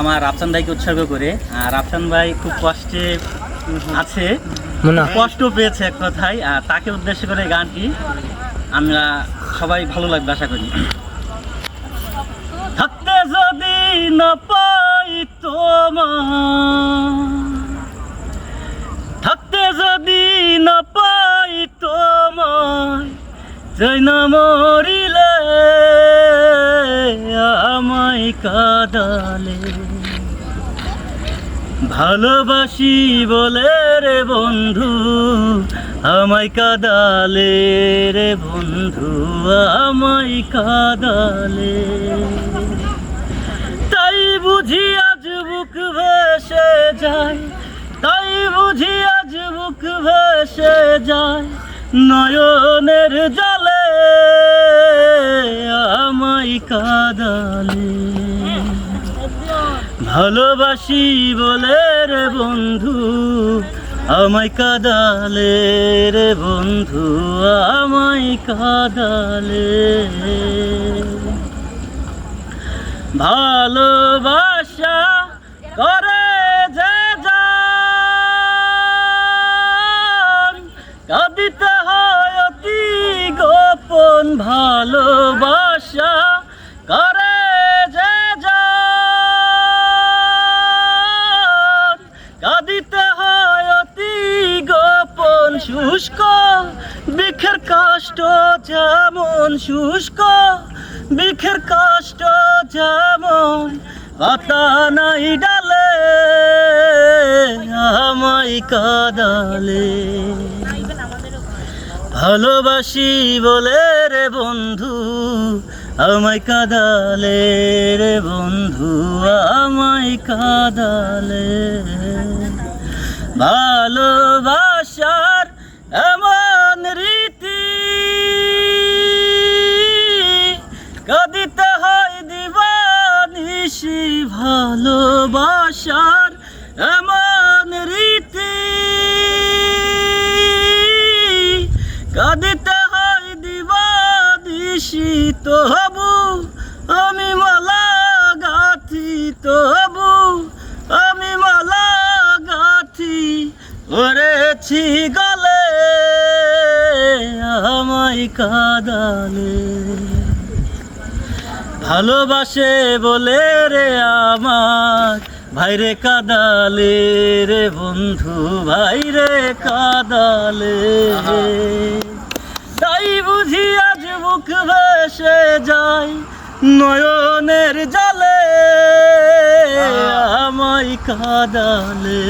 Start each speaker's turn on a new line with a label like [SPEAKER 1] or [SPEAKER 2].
[SPEAKER 1] আমার রাফসান ভাইকে উৎসর্গ করে। আর রাফসান ভাই খুব কষ্টে আছে, কষ্ট পেয়েছে এক কথায়, আর তাকে উদ্দেশ্য করে গানটি আমরা সবাই ভালো লাগবে আশা করি। থাকতে যদি না পাই তোমার, থাকতে যদি না পাই তোমায়, যাই না মরিলে আমায় কাঁদালে, ভালোবাসি বলে রে বন্ধু আমায় কাঁদালে রে বন্ধু আমায় কাঁদালে। তাই বুঝি আজ বুক ভেসে যায়, তাই বুঝি আজ বুক ভেসে যায়, নয়নের জলে আমায় কাঁদালে, ভালোবাসি বলে রে বন্ধু আমায় কাঁদালে রে বন্ধু আমায় কাঁদালে। ভালোবাসা করে যে জান, কাঁদিতে হয় অতি গোপন, ভালোবাসা করে যে জান, কাঁদিতে হয় অতি গোপন। শুষ্ক বৃক্ষের কষ্ট যেমন, শুষ্ক বৃক্ষের কষ্ট যেমন, পাতা নাই ডালে আমায় কাঁদালে, ভালোবাসি বলে রে বন্ধু আমায় কাঁদালে রে বন্ধু আমায় কাঁদালে। ভালোবাসার এমন রীতি, কাঁদিতে হয় দিবানিশি, ভালোবাসার এমন রীতি, কাঁদিতে হয় দিবানিশি, তবু আমি মালা গাথি, তবু আমি মালা গাথি, করেছি গলে আমায় কাঁদালে, ভালোবাসে বলে রে আমার ভাইরে কাঁদালে রে বন্ধু ভাইরে কাঁদালে। তাই বুঝি আজ বুক ভেসে যায়, নয়নের জলে আমায় কাঁদালে।